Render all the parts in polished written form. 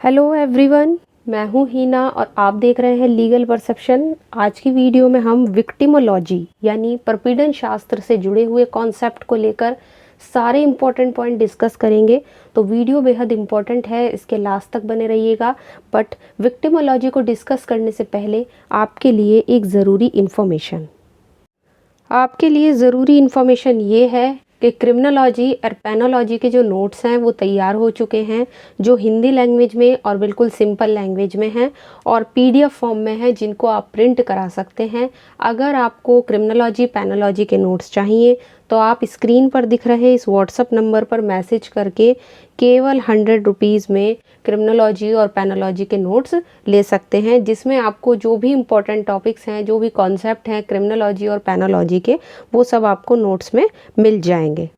Hello everyone, मैं हूँ हीना और आप देख रहे हैं लीगल परसेप्शन। आज की वीडियो में हम विक्टिमोलॉजी यानी प्रपीड़न शास्त्र से जुड़े हुए कॉन्सेप्ट को लेकर सारे इम्पोर्टेंट पॉइंट डिस्कस करेंगे। तो वीडियो बेहद इम्पोर्टेंट है, इसके लास्ट तक बने रहिएगा। बट विक्टिमोलॉजी को डिस्कस करने से पहले आपके लिए एक ज़रूरी इन्फॉर्मेशन ये है कि क्रिमिनोलॉजी और पेनोलॉजी के जो नोट्स हैं वो तैयार हो चुके हैं, जो हिंदी लैंग्वेज में और बिल्कुल सिंपल लैंग्वेज में हैं और पीडीएफ फॉर्म में हैं, जिनको आप प्रिंट करा सकते हैं। अगर आपको क्रिमिनोलॉजी पेनोलॉजी के नोट्स चाहिए तो आप स्क्रीन पर दिख रहे इस व्हाट्सएप नंबर पर मैसेज करके केवल 100 रुपीज़ में क्रिमिनोलॉजी और पेनोलॉजी के नोट्स ले सकते हैं, जिसमें आपको जो भी इम्पोर्टेंट टॉपिक्स हैं, जो भी कॉन्सेप्ट हैं क्रिमिनोलॉजी और पेनोलॉजी के, वो सब आपको नोट्स में मिल जाएंगे।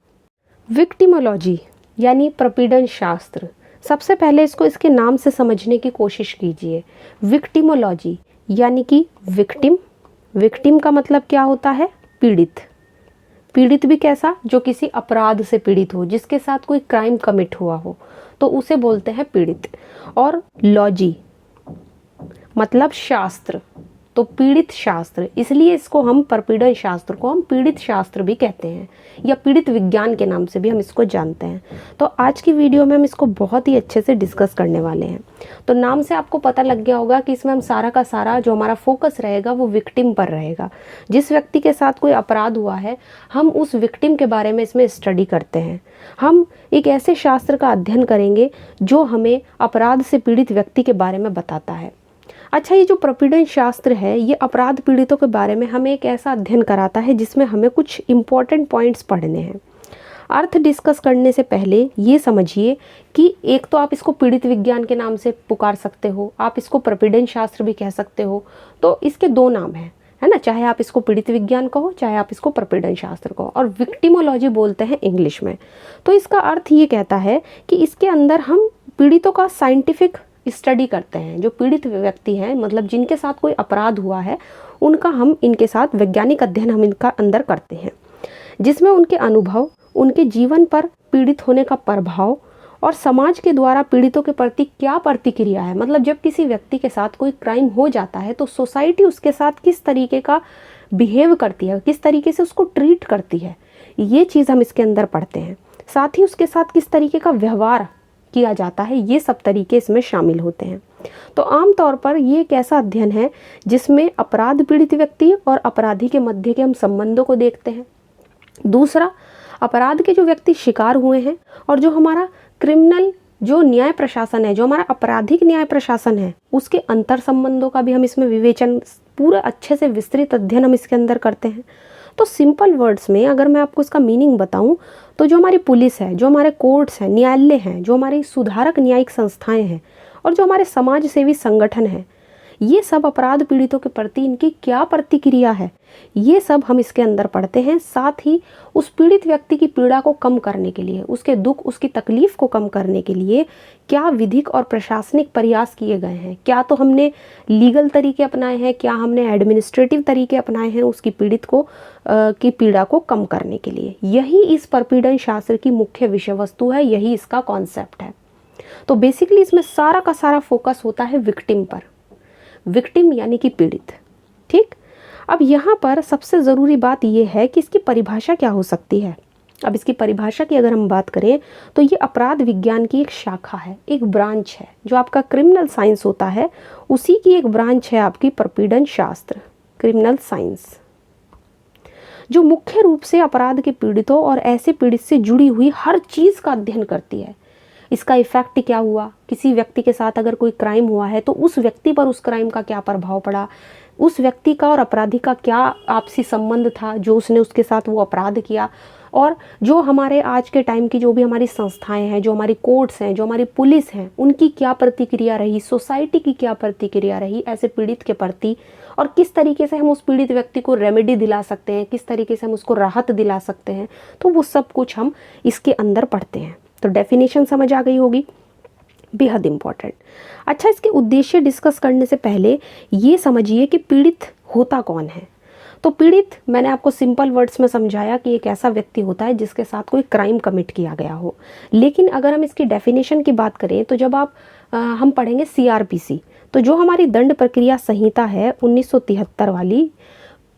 विक्टिमोलॉजी यानी प्रपीड़न शास्त्र। सबसे पहले इसके नाम से समझने की कोशिश कीजिए। विक्टिमोलॉजी यानी कि विक्टिम का मतलब क्या होता है? पीड़ित। पीड़ित भी कैसा? जो किसी अपराध से पीड़ित हो, जिसके साथ कोई क्राइम कमिट हुआ हो, तो उसे बोलते हैं पीड़ित। और लॉजी मतलब शास्त्र, तो पीड़ित शास्त्र, इसलिए इसको हम प्रपीड़न शास्त्र को हम पीड़ित शास्त्र भी कहते हैं, या पीड़ित विज्ञान के नाम से भी हम इसको जानते हैं। तो आज की वीडियो में हम इसको बहुत ही अच्छे से डिस्कस करने वाले हैं। तो नाम से आपको पता लग गया होगा कि इसमें हम सारा का सारा जो हमारा फोकस रहेगा वो विक्टिम पर रहेगा। जिस व्यक्ति के साथ कोई अपराध हुआ है, हम उस विक्टिम के बारे में इसमें स्टडी करते हैं। हम एक ऐसे शास्त्र का अध्ययन करेंगे जो हमें अपराध से पीड़ित व्यक्ति के बारे में बताता है। अच्छा, ये जो प्रपीड़न शास्त्र है, ये अपराध पीड़ितों के बारे में हमें एक ऐसा अध्ययन कराता है जिसमें हमें कुछ इम्पॉर्टेंट पॉइंट्स पढ़ने हैं। अर्थ डिस्कस करने से पहले ये समझिए कि एक तो आप इसको पीड़ित विज्ञान के नाम से पुकार सकते हो, आप इसको प्रपीड़न शास्त्र भी कह सकते हो। तो इसके दो नाम हैं, है ना? चाहे आप इसको पीड़ित विज्ञान कहो, चाहे आप इसको प्रपीड़न शास्त्र कहो। और विक्टिमोलॉजी बोलते हैं इंग्लिश में। तो इसका अर्थ ये कहता है कि इसके अंदर हम पीड़ितों का साइंटिफिक स्टडी करते हैं। जो पीड़ित व्यक्ति हैं, मतलब जिनके साथ कोई अपराध हुआ है, उनका हम इनके साथ वैज्ञानिक अध्ययन हम इनका अंदर करते हैं, जिसमें उनके अनुभव, उनके जीवन पर पीड़ित होने का प्रभाव और समाज के द्वारा पीड़ितों के प्रति क्या प्रतिक्रिया है। मतलब जब किसी व्यक्ति के साथ कोई क्राइम हो जाता है तो सोसाइटी उसके साथ किस तरीके का बिहेव करती है, किस तरीके से उसको ट्रीट करती है, ये चीज़ हम इसके अंदर पढ़ते हैं। साथ ही उसके साथ किस तरीके का व्यवहार किया जाता है, ये सब तरीके इसमें शामिल होते हैं। तो आमतौर पर ये एक ऐसा अध्ययन है जिसमें अपराध पीड़ित व्यक्ति और अपराधी के मध्य के हम संबंधों को देखते हैं। दूसरा, अपराध के जो व्यक्ति शिकार हुए हैं और जो हमारा क्रिमिनल जो न्याय प्रशासन है, जो हमारा आपराधिक न्याय प्रशासन है, उसके अंतर संबंधों का भी हम इसमें विवेचन, पूरे अच्छे से विस्तृत अध्ययन हम इसके अंदर करते हैं। तो सिंपल वर्ड्स में अगर मैं आपको इसका मीनिंग बताऊं, तो जो हमारी पुलिस है, जो हमारे कोर्ट्स हैं, न्यायालय हैं, जो हमारी सुधारक न्यायिक संस्थाएं हैं और जो हमारे समाज सेवी संगठन हैं, ये सब अपराध पीड़ितों के प्रति इनकी क्या प्रतिक्रिया है, ये सब हम इसके अंदर पढ़ते हैं। साथ ही उस पीड़ित व्यक्ति की पीड़ा को कम करने के लिए, उसके दुख, उसकी तकलीफ को कम करने के लिए क्या विधिक और प्रशासनिक प्रयास किए गए हैं, क्या तो हमने लीगल तरीके अपनाए हैं, क्या हमने एडमिनिस्ट्रेटिव तरीके अपनाए हैं उसकी पीड़ित को की पीड़ा को कम करने के लिए। यही इस प्रपीड़न शास्त्र की मुख्य विषय वस्तु है, यही इसका कॉन्सेप्ट है। तो बेसिकली इसमें सारा का सारा फोकस होता है विक्टिम पर। विक्टिम यानी कि पीड़ित। ठीक, अब यहाँ पर सबसे ज़रूरी बात यह है कि इसकी परिभाषा क्या हो सकती है। अब इसकी परिभाषा की अगर हम बात करें तो ये अपराध विज्ञान की एक शाखा है, एक ब्रांच है। जो आपका क्रिमिनल साइंस होता है, उसी की एक ब्रांच है आपकी प्रपीड़न शास्त्र, क्रिमिनल साइंस, जो मुख्य रूप से अपराध के पीड़ितों और ऐसे पीड़ित से जुड़ी हुई हर चीज़ का अध्ययन करती है। इसका इफेक्ट क्या हुआ, किसी व्यक्ति के साथ अगर कोई क्राइम हुआ है तो उस व्यक्ति पर उस क्राइम का क्या प्रभाव पड़ा, उस व्यक्ति का और अपराधी का क्या आपसी संबंध था जो उसने उसके साथ वो अपराध किया, और जो हमारे आज के टाइम की जो भी हमारी संस्थाएं हैं, जो हमारी कोर्ट्स हैं, जो हमारी पुलिस हैं, उनकी क्या प्रतिक्रिया रही, सोसाइटी की क्या प्रतिक्रिया रही ऐसे पीड़ित के प्रति, और किस तरीके से हम उस पीड़ित व्यक्ति को रेमेडी दिला सकते हैं, किस तरीके से हम उसको राहत दिला सकते हैं। तो वो सब कुछ हम इसके अंदर पढ़ते हैं। तो डेफिनेशन समझ आ गई होगी, बेहद इम्पॉर्टेंट। अच्छा, इसके उद्देश्य डिस्कस करने से पहले ये समझिए कि पीड़ित होता कौन है। तो पीड़ित मैंने आपको सिंपल वर्ड्स में समझाया कि एक ऐसा व्यक्ति होता है जिसके साथ कोई क्राइम कमिट किया गया हो। लेकिन अगर हम इसकी डेफिनेशन की बात करें तो जब हम पढ़ेंगे CRPC, तो जो हमारी दंड प्रक्रिया संहिता है 1973 वाली,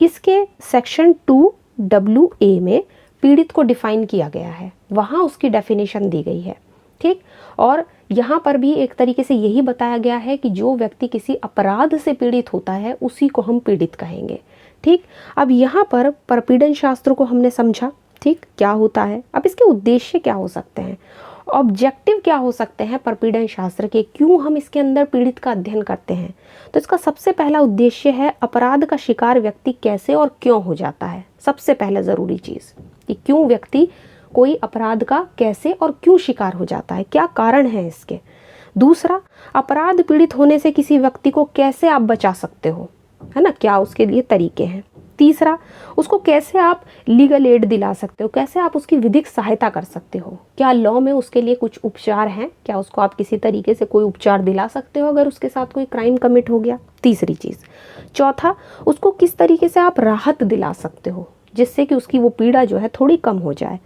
इसके सेक्शन 2WA में पीड़ित को डिफाइन किया गया है, वहाँ उसकी डेफिनेशन दी गई है। ठीक, और यहाँ पर भी एक तरीके से यही बताया गया है कि जो व्यक्ति किसी अपराध से पीड़ित होता है उसी को हम पीड़ित कहेंगे। ठीक, अब यहाँ पर परपीड़न शास्त्र को हमने समझा, ठीक, क्या होता है। अब इसके उद्देश्य क्या हो सकते हैं, ऑब्जेक्टिव क्या हो सकते हैं परपीड़न शास्त्र के, क्यों हम इसके अंदर पीड़ित का अध्ययन करते हैं। तो इसका सबसे पहला उद्देश्य है अपराध का शिकार व्यक्ति कैसे और क्यों हो जाता है। सबसे पहले ज़रूरी चीज़ कि क्यों व्यक्ति कोई अपराध का कैसे और क्यों शिकार हो जाता है, क्या कारण है इसके। दूसरा, अपराध पीड़ित होने से किसी व्यक्ति को कैसे आप बचा सकते हो, है ना, क्या उसके लिए तरीके हैं। तीसरा, उसको कैसे आप लीगल एड दिला सकते हो, कैसे आप उसकी विधिक सहायता कर सकते हो, क्या लॉ में उसके लिए कुछ उपचार हैं, क्या उसको आप किसी तरीके से कोई उपचार दिला सकते हो अगर उसके साथ कोई क्राइम कमिट हो गया। तीसरी चीज़। चौथा, उसको किस तरीके से आप राहत दिला सकते हो जिससे कि उसकी वो पीड़ा जो है थोड़ी कम हो जाए।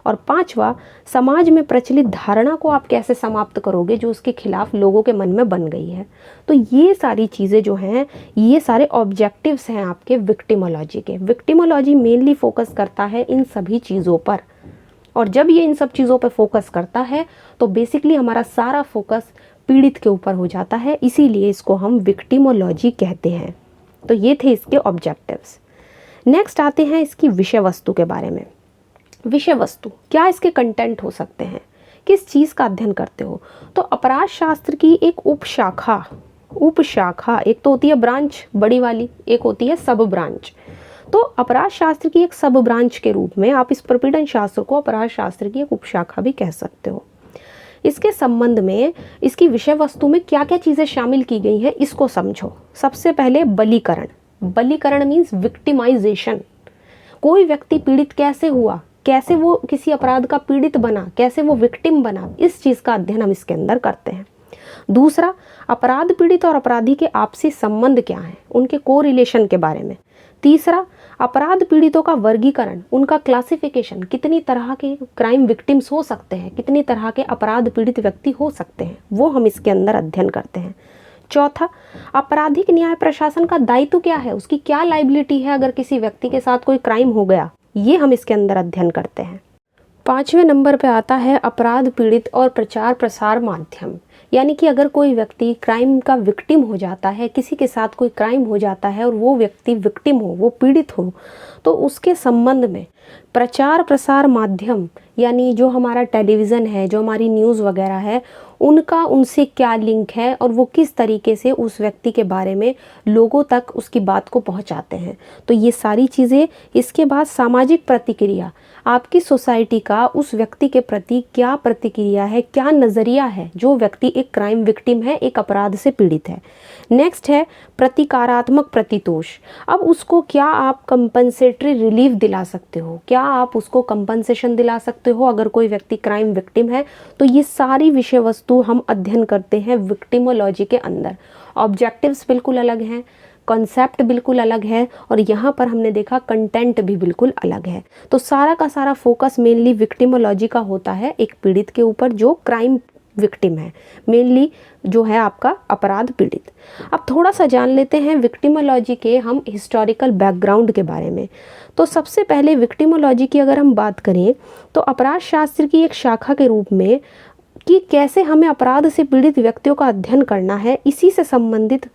और पांचवा, समाज में प्रचलित धारणा को आप कैसे समाप्त करोगे जो उसके खिलाफ लोगों के मन में बन गई है। तो ये सारी चीज़ें जो हैं, ये सारे ऑब्जेक्टिव्स हैं आपके विक्टिमोलॉजी के। विक्टिमोलॉजी मेनली फोकस करता है इन सभी चीज़ों पर, और जब ये इन सब चीज़ों पर फोकस करता है तो बेसिकली हमारा सारा फोकस पीड़ित के ऊपर हो जाता है, इसीलिए इसको हम विक्टिमोलॉजी कहते हैं। तो ये थे इसके ऑब्जेक्टिव्स। नेक्स्ट आते हैं इसकी विषय वस्तु के बारे में। विषय वस्तु क्या इसके कंटेंट हो सकते हैं, किस चीज़ का अध्ययन करते हो। तो अपराध शास्त्र की एक उपशाखा, एक तो होती है ब्रांच बड़ी वाली, एक होती है सब ब्रांच। तो अपराध शास्त्र की एक सब ब्रांच के रूप में आप इस प्रपीड़न शास्त्र को अपराध शास्त्र की एक उपशाखा भी कह सकते हो। इसके संबंध में इसकी विषय वस्तु में क्या क्या चीज़ें शामिल की गई हैं इसको समझो। सबसे पहले बलीकरण। बलीकरण मीन्स विक्टिमाइजेशन। कोई व्यक्ति पीड़ित कैसे हुआ, कैसे वो किसी अपराध का पीड़ित बना, कैसे वो विक्टिम बना, इस चीज़ का अध्ययन हम इसके अंदर करते हैं। दूसरा, अपराध पीड़ित और अपराधी के आपसी संबंध क्या हैं, उनके कोरिलेशन के बारे में। तीसरा, अपराध पीड़ितों का वर्गीकरण, उनका क्लासिफिकेशन, कितनी तरह के क्राइम विक्टिम्स हो सकते हैं, कितनी तरह के अपराध पीड़ित व्यक्ति हो सकते हैं, वो हम इसके अंदर अध्ययन करते हैं। चौथा, आपराधिक न्याय प्रशासन का दायित्व क्या है, उसकी क्या लाइबिलिटी है अगर किसी व्यक्ति के साथ कोई क्राइम हो गया, ये हम इसके अंदर अध्ययन करते हैं। 5वें नंबर पे आता है अपराध पीड़ित और प्रचार प्रसार माध्यम। यानी कि अगर कोई व्यक्ति क्राइम का विक्टिम हो जाता है, किसी के साथ कोई क्राइम हो जाता है और वो व्यक्ति विक्टिम हो, वो पीड़ित हो, तो उसके संबंध में प्रचार प्रसार माध्यम यानी जो हमारा टेलीविज़न है, जो हमारी न्यूज़ वगैरह है, उनका उनसे क्या लिंक है और वो किस तरीके से उस व्यक्ति के बारे में लोगों तक उसकी बात को पहुंचाते हैं। तो ये सारी चीज़ें। इसके बाद सामाजिक प्रतिक्रिया, आपकी सोसाइटी का उस व्यक्ति के प्रति क्या प्रतिक्रिया है, क्या नज़रिया है जो व्यक्ति एक क्राइम विक्टिम है, एक अपराध से पीड़ित है। नेक्स्ट है प्रतिकारात्मक प्रतितोष। अब उसको क्या आप कंपनसेटरी रिलीफ दिला सकते हो, क्या आप उसको कंपनसेशन दिला सकते हो अगर कोई व्यक्ति क्राइम विक्टिम है। तो ये सारी विषय वस्तु हम अध्ययन करते हैं विक्टिमोलॉजी के अंदर। ऑब्जेक्टिव्स बिल्कुल अलग हैं, कॉन्सेप्ट बिल्कुल अलग है, और यहाँ पर हमने देखा कंटेंट भी बिल्कुल अलग है। तो सारा का सारा फोकस मेनली विक्टिमोलॉजी का होता है एक पीड़ित के ऊपर जो क्राइम विक्टिम है, मेनली जो है आपका अपराध पीड़ित। अब थोड़ा सा जान लेते हैं विक्टिमोलॉजी के हम हिस्टोरिकल बैकग्राउंड के बारे में। तो सबसे पहले विक्टिमोलॉजी की अगर हम बात करें तो अपराध शास्त्र की एक शाखा के रूप में कि कैसे हमें अपराध से पीड़ित व्यक्तियों का अध्ययन करना है, इसी से संबंधित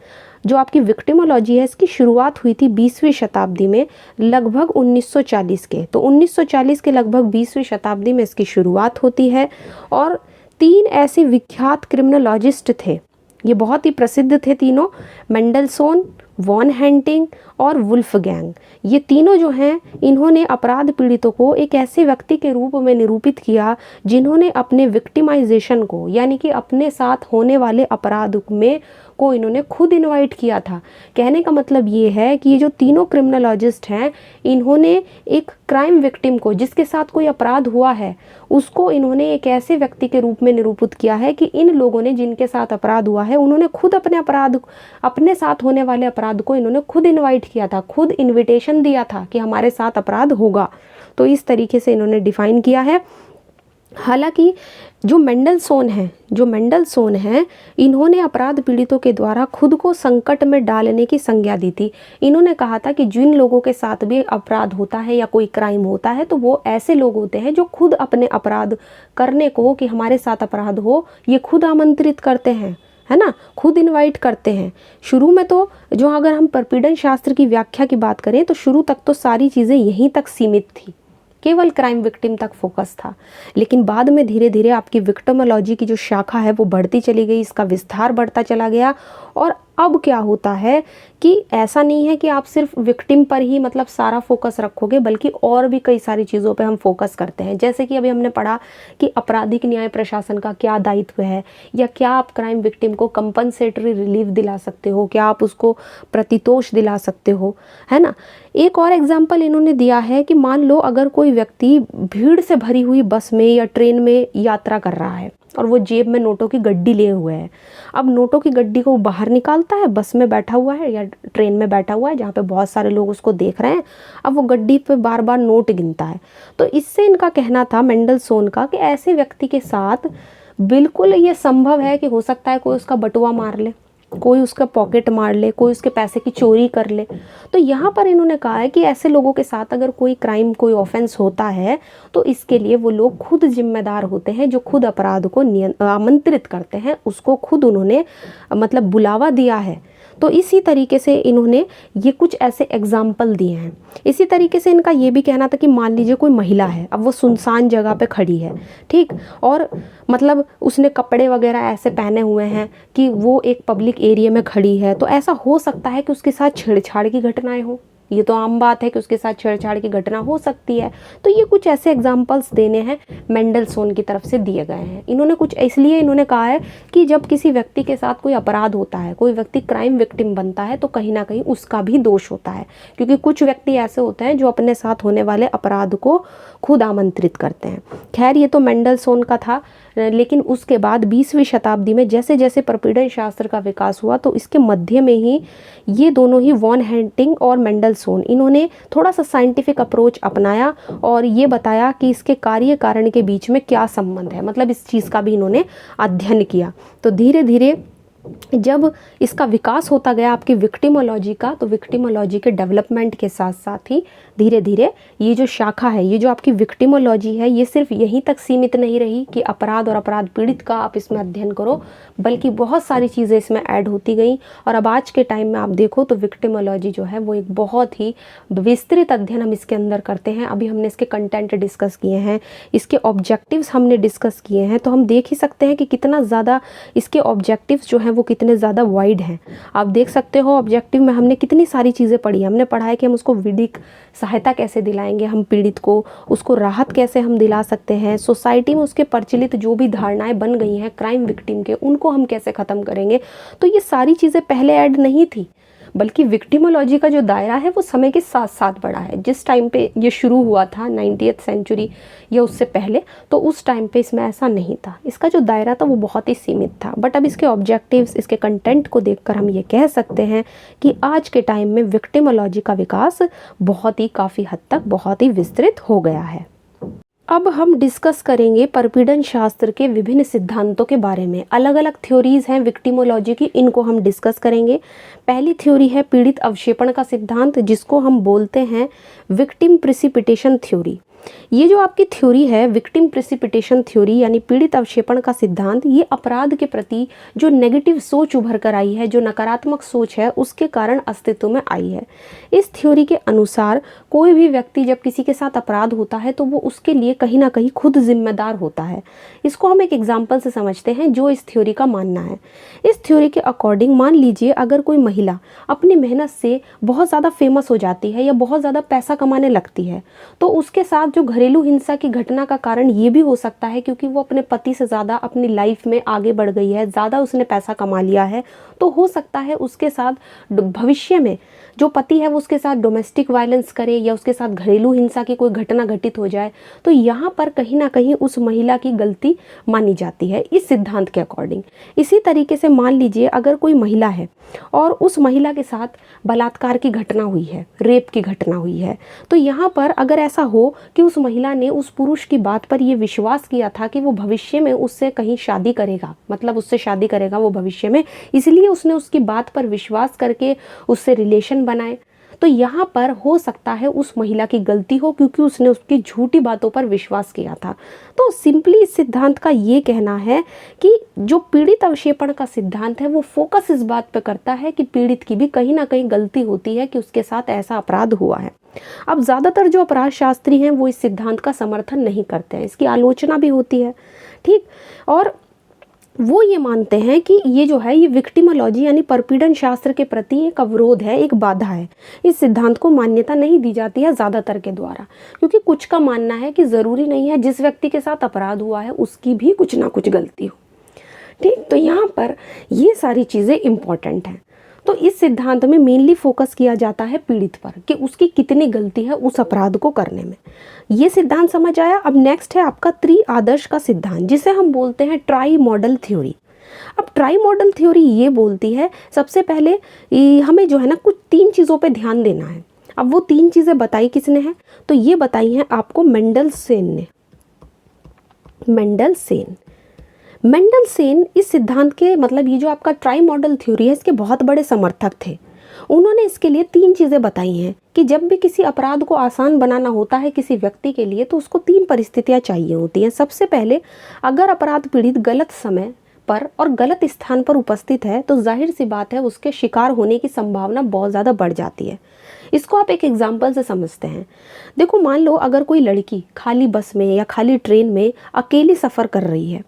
जो आपकी विक्टिमोलॉजी है इसकी शुरुआत हुई थी 20वीं शताब्दी में, लगभग 1940 के। तो 1940 के लगभग 20वीं शताब्दी में इसकी शुरुआत होती है। और 3 ऐसे विख्यात क्रिमिनोलॉजिस्ट थे, ये बहुत ही प्रसिद्ध थे तीनों, मेंडलसोन, वॉन हेंटिंग और वुल्फगैंग। ये तीनों जो हैं इन्होंने अपराध पीड़ितों को एक ऐसे व्यक्ति के रूप में निरूपित किया जिन्होंने अपने विक्टिमाइजेशन को यानी कि अपने साथ होने वाले अपराध में को इन्होंने खुद इनवाइट किया था। कहने का मतलब ये है कि ये जो तीनों क्रिमिनोलॉजिस्ट हैं इन्होंने एक क्राइम विक्टिम को जिसके साथ कोई अपराध हुआ है उसको इन्होंने एक ऐसे व्यक्ति के रूप में निरूपित किया है कि इन लोगों ने जिनके साथ अपराध हुआ है उन्होंने खुद अपने साथ होने वाले अपराध अपराध को इन्होंने खुद इनवाइट किया था, खुद इनविटेशन दिया था कि हमारे साथ अपराध होगा। तो इस तरीके से इन्होंने डिफाइन किया है। हालांकि जो मेंडलसोन हैं इन्होंने अपराध पीड़ितों के द्वारा खुद को संकट में डालने की संज्ञा दी थी। इन्होंने कहा था कि जिन लोगों के साथ भी अपराध होता है या कोई क्राइम होता है तो वो ऐसे लोग होते हैं जो खुद अपने अपराध करने को, कि हमारे साथ अपराध हो, ये खुद आमंत्रित करते हैं, है ना, खुद इनवाइट करते हैं। शुरू में तो जो अगर हम परपीड़न शास्त्र की व्याख्या की बात करें तो शुरू तक तो सारी चीज़ें यहीं तक सीमित थी, केवल क्राइम विक्टिम तक फोकस था। लेकिन बाद में धीरे धीरे आपकी विक्टिमोलॉजी की जो शाखा है वो बढ़ती चली गई, इसका विस्तार बढ़ता चला गया। और अब क्या होता है कि ऐसा नहीं है कि आप सिर्फ विक्टिम पर ही मतलब सारा फोकस रखोगे, बल्कि और भी कई सारी चीज़ों पे हम फोकस करते हैं। जैसे कि अभी हमने पढ़ा कि आपराधिक न्याय प्रशासन का क्या दायित्व है, या क्या आप क्राइम विक्टिम को कंपनसेटरी रिलीफ दिला सकते हो, क्या आप उसको प्रतितोष दिला सकते हो, है ना। एक और एग्जाम्पल इन्होंने दिया है कि मान लो अगर कोई व्यक्ति भीड़ से भरी हुई बस में या ट्रेन में यात्रा कर रहा है और वो जेब में नोटों की गड्डी लिए हुए है। अब नोटों की गड्डी को बाहर निकालता है, बस में बैठा हुआ है या ट्रेन में बैठा हुआ है जहाँ पे बहुत सारे लोग उसको देख रहे हैं। अब वो गड्डी पे बार बार नोट गिनता है। तो इससे इनका कहना था मेंडलसोन का कि ऐसे व्यक्ति के साथ बिल्कुल ये संभव है कि हो सकता है कोई उसका बटुआ मार ले, कोई उसका पॉकेट मार ले, कोई उसके पैसे की चोरी कर ले। तो यहाँ पर इन्होंने कहा है कि ऐसे लोगों के साथ अगर कोई क्राइम, कोई ऑफेंस होता है तो इसके लिए वो लोग खुद जिम्मेदार होते हैं, जो खुद अपराध को आमंत्रित करते हैं, उसको खुद उन्होंने मतलब बुलावा दिया है। तो इसी तरीके से इन्होंने ये कुछ ऐसे एग्जाम्पल दिए हैं। इसी तरीके से इनका ये भी कहना था कि मान लीजिए कोई महिला है, अब वो सुनसान जगह पे खड़ी है, ठीक, और मतलब उसने कपड़े वगैरह ऐसे पहने हुए हैं कि वो एक पब्लिक एरिया में खड़ी है, तो ऐसा हो सकता है कि उसके साथ छेड़छाड़ की घटनाएं हो। ये तो आम बात है कि उसके साथ छेड़छाड़ की घटना हो सकती है। तो ये कुछ ऐसे एग्जाम्पल्स देने हैं मेंडलसोन की तरफ से दिए गए हैं। इन्होंने कुछ इसलिए इन्होंने कहा है कि जब किसी व्यक्ति के साथ कोई अपराध होता है, कोई व्यक्ति क्राइम विक्टिम बनता है, तो कहीं ना कहीं उसका भी दोष होता है, क्योंकि कुछ व्यक्ति ऐसे होते हैं जो अपने साथ होने वाले अपराध को खुद आमंत्रित करते हैं। खैर ये तो मेंडलसोन का था। लेकिन उसके बाद 20वीं शताब्दी में जैसे जैसे प्रपीड़न शास्त्र का विकास हुआ तो इसके मध्य में ही ये दोनों ही वॉन हेंटिंग और मेंडलसोन इन्होंने थोड़ा सा साइंटिफिक अप्रोच अपनाया और ये बताया कि इसके कार्य कारण के बीच में क्या संबंध है, मतलब इस चीज़ का भी इन्होंने अध्ययन किया। तो धीरे धीरे जब इसका विकास होता गया आपकी विक्टिमोलॉजी का, तो विक्टिमोलॉजी के डेवलपमेंट के साथ साथ ही धीरे धीरे ये जो शाखा है, ये जो आपकी विक्टिमोलॉजी है, ये सिर्फ यहीं तक सीमित नहीं रही कि अपराध और अपराध पीड़ित का आप इसमें अध्ययन करो, बल्कि बहुत सारी चीज़ें इसमें ऐड होती गई। और अब आज के टाइम में आप देखो तो विक्टिमोलॉजी जो है वो एक बहुत ही विस्तृत अध्ययन हम इसके अंदर करते हैं। अभी हमने इसके कंटेंट डिस्कस किए हैं, इसके ऑब्जेक्टिव्स हमने डिस्कस किए हैं, तो हम देख ही सकते हैं कि कितना ज़्यादा इसके ऑब्जेक्टिव्स जो हैं वो कितने ज़्यादा वाइड हैं। आप देख सकते हो ऑब्जेक्टिव में हमने कितनी सारी चीज़ें पढ़ी। हमने पढ़ा है कि हम उसको विधिक सहायता कैसे दिलाएंगे, हम पीड़ित को, उसको राहत कैसे हम दिला सकते हैं, सोसाइटी में उसके प्रचलित जो भी धारणाएं बन गई हैं क्राइम विक्टिम के, उनको हम कैसे ख़त्म करेंगे। तो ये सारी चीज़ें पहले ऐड नहीं थी, बल्कि विक्टिमोलॉजी का जो दायरा है वो समय के साथ साथ बढ़ा है। जिस टाइम पे ये शुरू हुआ था 90th सेंचुरी या उससे पहले, तो उस टाइम पे इसमें ऐसा नहीं था, इसका जो दायरा था वो बहुत ही सीमित था। बट अब इसके ऑब्जेक्टिव्स, इसके कंटेंट को देखकर हम ये कह सकते हैं कि आज के टाइम में विक्टिमोलॉजी का विकास बहुत ही काफ़ी हद तक बहुत ही विस्तृत हो गया है। अब हम डिस्कस करेंगे परपीड़न शास्त्र के विभिन्न सिद्धांतों के बारे में। अलग अलग थ्योरीज हैं विक्टिमोलॉजी की, इनको हम डिस्कस करेंगे। पहली थ्योरी है पीड़ित अवक्षेपण का सिद्धांत, जिसको हम बोलते हैं विक्टिम प्रिसिपिटेशन थ्योरी। ये जो आपकी थ्योरी है विक्टिम प्रिसिपिटेशन थ्योरी यानी पीड़ित अवक्षेपण का सिद्धांत, ये अपराध के प्रति जो नेगेटिव सोच उभर कर आई है, जो नकारात्मक सोच है, उसके कारण अस्तित्व में आई है। इस थ्योरी के अनुसार कोई भी व्यक्ति जब किसी के साथ अपराध होता है तो वो उसके लिए कहीं ना कहीं खुद जिम्मेदार होता है। इसको हम एक एग्जाम्पल से समझते हैं जो इस थ्योरी का मानना है। इस थ्योरी के अकॉर्डिंग मान लीजिए अगर कोई महिला अपनी मेहनत से बहुत ज़्यादा फेमस हो जाती है या बहुत ज़्यादा पैसा कमाने लगती है, तो उसके साथ जो घरेलू हिंसा की घटना का कारण ये भी हो सकता है क्योंकि वो अपने पति से ज़्यादा अपनी लाइफ में आगे बढ़ गई है, ज़्यादा उसने पैसा कमा लिया है, तो हो सकता है उसके साथ भविष्य में जो पति है वो उसके साथ डोमेस्टिक वायलेंस करे या उसके साथ घरेलू हिंसा की कोई घटना घटित हो जाए। तो यहाँ पर कहीं ना कहीं उस महिला की गलती मानी जाती है इस सिद्धांत के अकॉर्डिंग। इसी तरीके से मान लीजिए अगर कोई महिला है और उस महिला के साथ बलात्कार की घटना हुई है, रेप की घटना हुई है, तो यहाँ पर अगर ऐसा हो कि उस महिला ने उस पुरुष की बात पर ये विश्वास किया था कि वो भविष्य में उससे कहीं शादी करेगा, मतलब उससे शादी करेगा वो भविष्य में, इसलिए उसने उसकी बात पर विश्वास करके उससे रिलेशन बनाए, तो यहाँ पर हो सकता है उस महिला की गलती हो क्योंकि उसने उसकी झूठी बातों पर विश्वास किया था। तो सिंपली इस सिद्धांत का ये कहना है कि जो पीड़ित अवक्षेपण का सिद्धांत है वो फोकस इस बात पर करता है कि पीड़ित की भी कहीं ना कहीं गलती होती है कि उसके साथ ऐसा अपराध हुआ है। अब ज़्यादातर जो अपराध शास्त्री हैं वो इस सिद्धांत का समर्थन नहीं करते हैं, इसकी आलोचना भी होती है, ठीक। और वो ये मानते हैं कि ये जो है ये विक्टिमोलॉजी यानी परपीड़न शास्त्र के प्रति एक अवरोध है, एक बाधा है। इस सिद्धांत को मान्यता नहीं दी जाती है ज़्यादातर के द्वारा, क्योंकि कुछ का मानना है कि ज़रूरी नहीं है जिस व्यक्ति के साथ अपराध हुआ है उसकी भी कुछ ना कुछ गलती हो, ठीक। तो यहाँ पर ये सारी चीज़ें इम्पॉर्टेंट हैं। तो इस सिद्धांत में मेनली फोकस किया जाता है पीड़ित पर कि उसकी कितनी गलती है उस अपराध को करने में। ये सिद्धांत समझ आया। अब नेक्स्ट है आपका त्रिआदर्श का सिद्धांत, जिसे हम बोलते हैं ट्राई मॉडल थ्योरी। अब ट्राई मॉडल थ्योरी ये बोलती है सबसे पहले हमें जो है ना कुछ 3 चीज़ों पे ध्यान देना है। अब वो 3 चीज़ें बताई किसने हैं, तो ये बताई हैं आपको मेंडलसेन ने। मेंडलसेन इस सिद्धांत के मतलब ये जो आपका ट्राई मॉडल थ्योरी है इसके बहुत बड़े समर्थक थे। उन्होंने इसके लिए 3 चीज़ें बताई हैं कि जब भी किसी अपराध को आसान बनाना होता है किसी व्यक्ति के लिए तो उसको 3 परिस्थितियां चाहिए होती हैं। सबसे पहले, अगर अपराध पीड़ित गलत समय पर और गलत स्थान पर उपस्थित है तो जाहिर सी बात है उसके शिकार होने की संभावना बहुत ज़्यादा बढ़ जाती है। इसको आप एक एग्जाम्पल से समझते हैं। देखो, मान लो अगर कोई लड़की खाली बस में या खाली ट्रेन में अकेली सफ़र कर रही है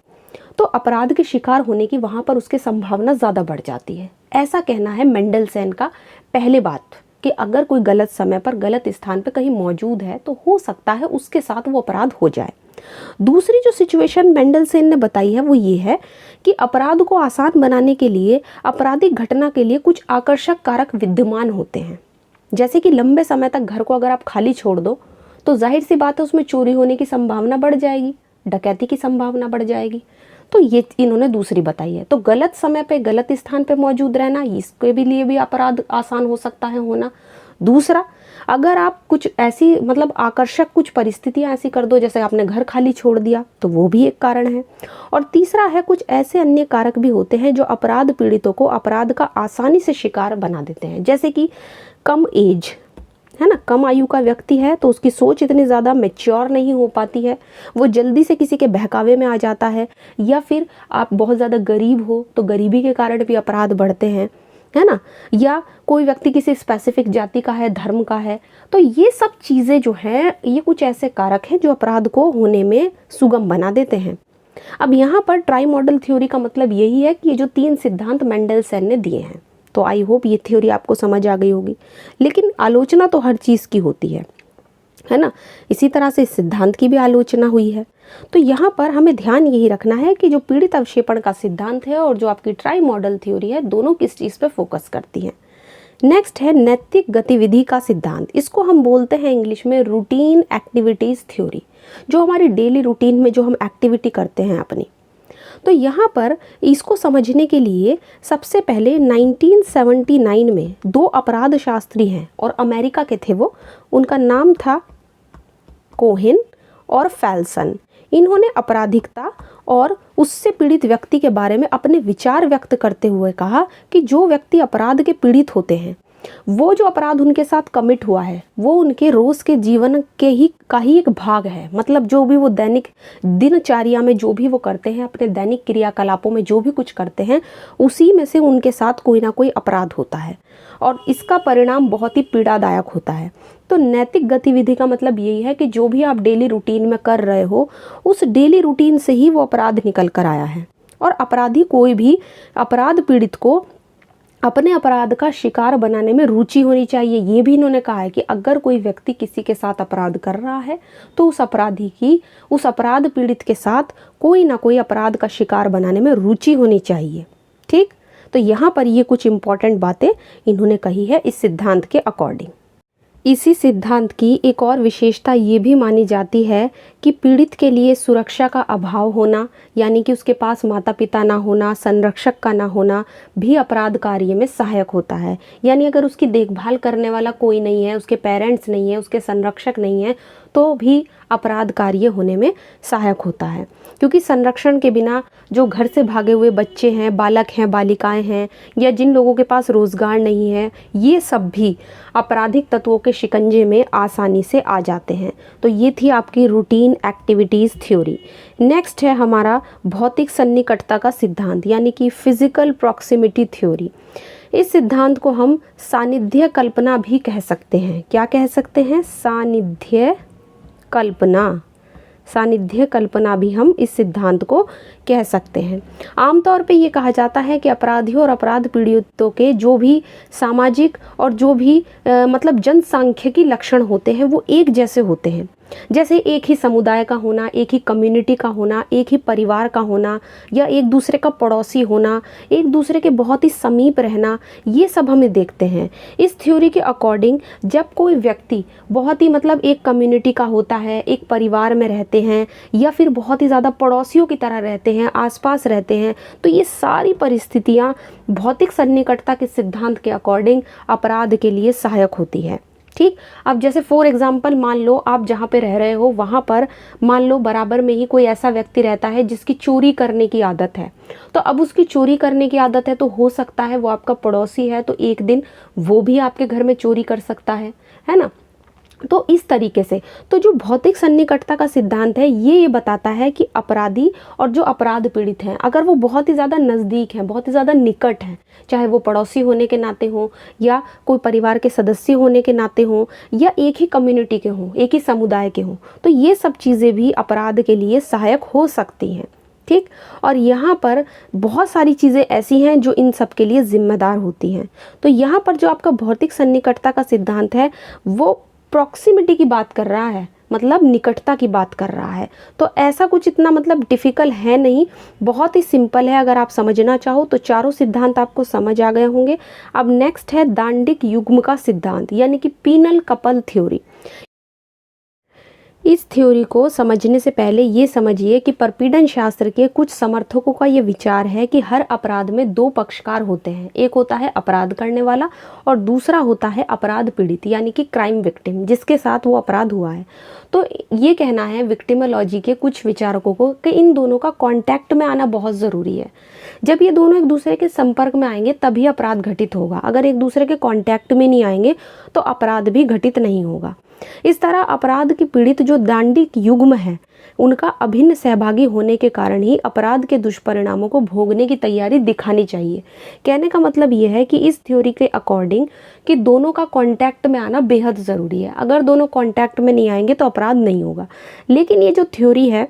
तो अपराध के शिकार होने की वहाँ पर उसकी संभावना ज़्यादा बढ़ जाती है। ऐसा कहना है मेंडलसेन का। पहले बात कि अगर कोई गलत समय पर गलत स्थान पर कहीं मौजूद है तो हो सकता है उसके साथ वो अपराध हो जाए। दूसरी जो सिचुएशन मेंडलसेन ने बताई है वो ये है कि अपराध को आसान बनाने के लिए आपराधिक घटना के लिए कुछ आकर्षक कारक विद्यमान होते हैं। जैसे कि लंबे समय तक घर को अगर आप खाली छोड़ दो तो जाहिर सी बात है उसमें चोरी होने की संभावना बढ़ जाएगी, डकैती की संभावना बढ़ जाएगी। तो ये इन्होंने दूसरी बताई है। तो गलत समय पे गलत स्थान पे मौजूद रहना, इसके भी लिए भी अपराध आसान हो सकता है होना। दूसरा, अगर आप कुछ ऐसी मतलब आकर्षक कुछ परिस्थितियां ऐसी कर दो जैसे आपने घर खाली छोड़ दिया तो वो भी एक कारण है। और तीसरा है कुछ ऐसे अन्य कारक भी होते हैं जो अपराध पीड़ितों को अपराध का आसानी से शिकार बना देते हैं। जैसे कि कम एज है ना, कम आयु का व्यक्ति है तो उसकी सोच इतनी ज़्यादा मैच्योर नहीं हो पाती है, वो जल्दी से किसी के बहकावे में आ जाता है। या फिर आप बहुत ज़्यादा गरीब हो तो गरीबी के कारण भी अपराध बढ़ते हैं, है ना। या कोई व्यक्ति किसी स्पेसिफिक जाति का है, धर्म का है, तो ये सब चीज़ें जो हैं ये कुछ ऐसे कारक हैं जो अपराध को होने में सुगम बना देते हैं। अब यहाँ पर ट्राई मॉडल थ्योरी का मतलब यही है कि ये जो 3 सिद्धांत मेंडलसेन ने दिए हैं, तो आई होप ये थ्योरी आपको समझ आ गई होगी। लेकिन आलोचना तो हर चीज़ की होती है ना। इसी तरह से इस सिद्धांत की भी आलोचना हुई है। तो यहाँ पर हमें ध्यान यही रखना है कि जो पीड़ित अवक्षेपण का सिद्धांत है और जो आपकी ट्राई मॉडल थ्योरी है दोनों किस चीज़ पे फोकस करती हैं। नेक्स्ट है नैतिक गतिविधि का सिद्धांत। इसको हम बोलते हैं इंग्लिश में रूटीन एक्टिविटीज़ थ्योरी। जो हमारी डेली रूटीन में जो हम एक्टिविटी करते हैं अपनी, तो यहाँ पर इसको समझने के लिए सबसे पहले 1979 में 2 अपराध शास्त्री हैं और अमेरिका के थे वो, उनका नाम था कोहेन और फेल्सन। इन्होंने आपराधिकता और उससे पीड़ित व्यक्ति के बारे में अपने विचार व्यक्त करते हुए कहा कि जो व्यक्ति अपराध के पीड़ित होते हैं वो जो अपराध उनके साथ कमिट हुआ है वो उनके रोज़ के जीवन के ही एक भाग है। मतलब जो भी वो दैनिक दिनचर्या में जो भी वो करते हैं, अपने दैनिक क्रियाकलापों में जो भी कुछ करते हैं, उसी में से उनके साथ कोई ना कोई अपराध होता है और इसका परिणाम बहुत ही पीड़ादायक होता है। तो नैतिक गतिविधि का मतलब यही है कि जो भी आप डेली रूटीन में कर रहे हो उस डेली रूटीन से ही वो अपराध निकल कर आया है। और अपराधी कोई भी अपराध पीड़ित को अपने अपराध का शिकार बनाने में रुचि होनी चाहिए। ये भी इन्होंने कहा है कि अगर कोई व्यक्ति किसी के साथ अपराध कर रहा है तो उस अपराध पीड़ित के साथ कोई ना कोई अपराध का शिकार बनाने में रुचि होनी चाहिए। ठीक, तो यहाँ पर ये कुछ इम्पॉर्टेंट बातें इन्होंने कही है इस सिद्धांत के अकॉर्डिंग। इसी सिद्धांत की एक और विशेषता ये भी मानी जाती है कि पीड़ित के लिए सुरक्षा का अभाव होना, यानी कि उसके पास माता पिता ना होना, संरक्षक का ना होना भी अपराध कार्य में सहायक होता है। यानी अगर उसकी देखभाल करने वाला कोई नहीं है, उसके पेरेंट्स नहीं है, उसके संरक्षक नहीं है, तो भी अपराध कार्य होने में सहायक होता है। क्योंकि संरक्षण के बिना जो घर से भागे हुए बच्चे हैं, बालक हैं, बालिकाएं हैं, या जिन लोगों के पास रोजगार नहीं है, ये सब भी आपराधिक तत्वों के शिकंजे में आसानी से आ जाते हैं। तो ये थी आपकी रूटीन एक्टिविटीज़ थ्योरी। नेक्स्ट है हमारा भौतिक सन्निकटता का सिद्धांत, यानी कि फिजिकल प्रॉक्सिमिटी थ्योरी। इस सिद्धांत को हम सानिध्य कल्पना भी कह सकते हैं। क्या कह सकते हैं? सानिध्य कल्पना भी हम इस सिद्धांत को कह सकते हैं। आमतौर पे ये कहा जाता है कि अपराधियों और अपराध पीड़ितों के जो भी सामाजिक और जो भी मतलब जनसांख्यिकी लक्षण होते हैं वो एक जैसे होते हैं। जैसे एक ही समुदाय का होना, एक ही कम्युनिटी का होना, एक ही परिवार का होना, या एक दूसरे का पड़ोसी होना, एक दूसरे के बहुत ही समीप रहना, ये सब हमें देखते हैं। इस थ्योरी के अकॉर्डिंग जब कोई व्यक्ति बहुत ही मतलब एक कम्युनिटी का होता है, एक परिवार में रहते हैं, या फिर बहुत ही ज़्यादा पड़ोसियों की तरह रहते हैं, आसपास रहते हैं, तो ये सारी परिस्थितियाँ भौतिक सन्निकटता के सिद्धांत के अकॉर्डिंग अपराध के लिए सहायक होती है। ठीक, अब जैसे फॉर एग्जांपल मान लो आप जहाँ पे रह रहे हो वहाँ पर मान लो बराबर में ही कोई ऐसा व्यक्ति रहता है जिसकी चोरी करने की आदत है। तो अब उसकी चोरी करने की आदत है तो हो सकता है वो आपका पड़ोसी है, तो एक दिन वो भी आपके घर में चोरी कर सकता है ना। तो इस तरीके से तो जो भौतिक सन्निकटता का सिद्धांत है ये बताता है कि अपराधी और जो अपराध पीड़ित हैं अगर वो बहुत ही ज़्यादा नज़दीक हैं, बहुत ही ज़्यादा निकट हैं, चाहे वो पड़ोसी होने के नाते हों या कोई परिवार के सदस्य होने के नाते हों या एक ही कम्युनिटी के हों, एक ही समुदाय के हों, तो ये सब चीज़ें भी अपराध के लिए सहायक हो सकती हैं। ठीक, और यहाँ पर बहुत सारी चीज़ें ऐसी हैं जो इन सब के लिए जिम्मेदार होती हैं। तो यहाँ पर जो आपका भौतिक सन्निकटता का सिद्धांत है वो प्रॉक्सिमिटी की बात कर रहा है, मतलब निकटता की बात कर रहा है। तो ऐसा कुछ इतना मतलब डिफ़िकल्ट है नहीं, बहुत ही सिंपल है। अगर आप समझना चाहो तो चारों सिद्धांत आपको समझ आ गए होंगे। अब नेक्स्ट है दांडिक युग्म का सिद्धांत, यानी कि पीनल कपल थ्योरी। इस थ्योरी को समझने से पहले ये समझिए कि परपीड़न शास्त्र के कुछ समर्थकों का ये विचार है कि हर अपराध में दो पक्षकार होते हैं, एक होता है अपराध करने वाला और दूसरा होता है अपराध पीड़ित, यानी कि क्राइम विक्टिम, जिसके साथ वो अपराध हुआ है। तो ये कहना है विक्टिमोलॉजी के कुछ विचारकों को कि इन दोनों का कांटेक्ट में आना बहुत ज़रूरी है। जब ये दोनों एक दूसरे के संपर्क में आएंगे तभी अपराध घटित होगा, अगर एक दूसरे के कांटेक्ट में नहीं आएंगे तो अपराध भी घटित नहीं होगा। इस तरह अपराध के पीड़ित जो दांडिक युग्म है उनका अभिन्न सहभागी होने के कारण ही अपराध के दुष्परिणामों को भोगने की तैयारी दिखानी चाहिए। कहने का मतलब ये है कि इस थ्योरी के अकॉर्डिंग कि दोनों का कांटेक्ट में आना बेहद ज़रूरी है। अगर दोनों कांटेक्ट में नहीं आएंगे तो अपराध नहीं होगा। लेकिन ये जो थ्योरी है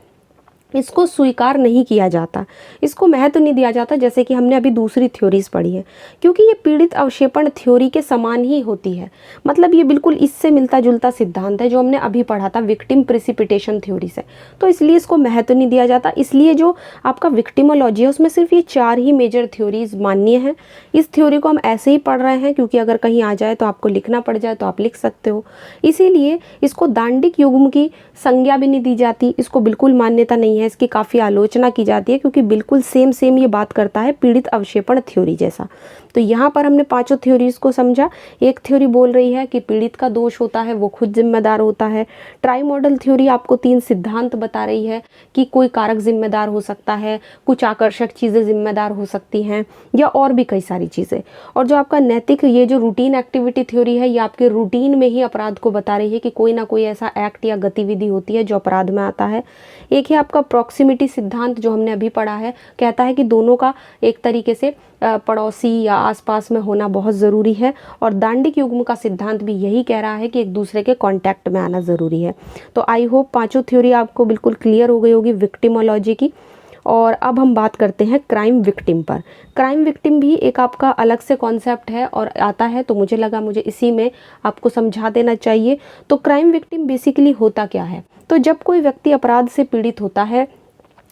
इसको स्वीकार नहीं किया जाता, इसको महत्व नहीं दिया जाता, जैसे कि हमने अभी दूसरी थ्योरीज पढ़ी है, क्योंकि ये पीड़ित अवक्षेपण थ्योरी के समान ही होती है। मतलब ये बिल्कुल इससे मिलता जुलता सिद्धांत है जो हमने अभी पढ़ा था विक्टिम प्रिसिपिटेशन थ्योरी से, तो इसलिए इसको महत्व नहीं दिया जाता। इसलिए जो आपका विक्टिमोलॉजी है उसमें सिर्फ ये 4 ही मेजर थ्योरीज मान्य हैं। इस थ्योरी को हम ऐसे ही पढ़ रहे हैं क्योंकि अगर कहीं आ जाए तो आपको लिखना पड़ जाए तो आप लिख सकते हो, इसीलिए इसको दांडिक युग्म की संज्ञा भी नहीं दी जाती, इसको बिल्कुल मान्यता नहीं है, इसकी काफ़ी आलोचना की जाती है क्योंकि बिल्कुल सेम ये बात करता है पीड़ित अवक्षेपण थ्योरी जैसा। तो यहाँ पर हमने 5 थ्योरीज को समझा। एक थ्योरी बोल रही है कि पीड़ित का दोष होता है वो खुद जिम्मेदार होता है। ट्राई मॉडल थ्योरी आपको 3 सिद्धांत बता रही है कि कोई कारक जिम्मेदार हो सकता है, कुछ आकर्षक चीज़ें जिम्मेदार हो सकती हैं या और भी कई सारी चीज़ें। और जो आपका नैतिक ये जो रूटीन एक्टिविटी थ्योरी है ये आपके रूटीन में ही अपराध को बता रही है कि कोई ना कोई ऐसा एक्ट या गतिविधि होती है जो अपराध में आता है। एक है आपका प्रॉक्सिमिटी सिद्धांत जो हमने अभी पढ़ा है, कहता है कि दोनों का एक तरीके से पड़ोसी या आसपास में होना बहुत ज़रूरी है। और दांडिक युग्म का सिद्धांत भी यही कह रहा है कि एक दूसरे के कांटेक्ट में आना ज़रूरी है। तो आई होप 5 थ्योरी आपको बिल्कुल क्लियर हो गई होगी विक्टिमोलॉजी की। और अब हम बात करते हैं क्राइम विक्टिम पर। क्राइम विक्टिम भी एक आपका अलग से कॉन्सेप्ट है और आता है, तो मुझे लगा मुझे इसी में आपको समझा देना चाहिए। तो क्राइम विक्टिम बेसिकली होता क्या है, तो जब कोई व्यक्ति अपराध से पीड़ित होता है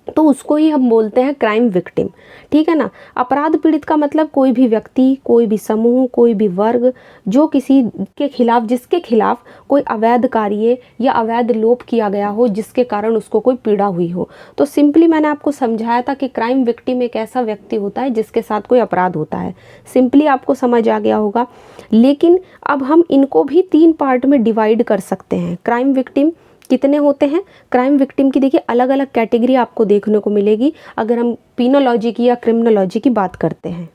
तो उसको ही हम बोलते हैं क्राइम विक्टिम, ठीक है ना। अपराध पीड़ित का मतलब कोई भी व्यक्ति, कोई भी समूह, कोई भी वर्ग जो किसी के खिलाफ, जिसके खिलाफ कोई अवैध कार्य या अवैध लोप किया गया हो जिसके कारण उसको कोई पीड़ा हुई हो। तो सिंपली मैंने आपको समझाया था कि क्राइम विक्टिम एक ऐसा व्यक्ति होता है जिसके साथ कोई अपराध होता है। सिंपली आपको समझ आ गया होगा। लेकिन अब हम इनको भी 3 पार्ट में डिवाइड कर सकते हैं। क्राइम विक्टिम कितने होते हैं? क्राइम विक्टिम की देखिए अलग अलग कैटेगरी आपको देखने को मिलेगी अगर हम पिनोलॉजी की या क्रिमिनोलॉजी की बात करते हैं।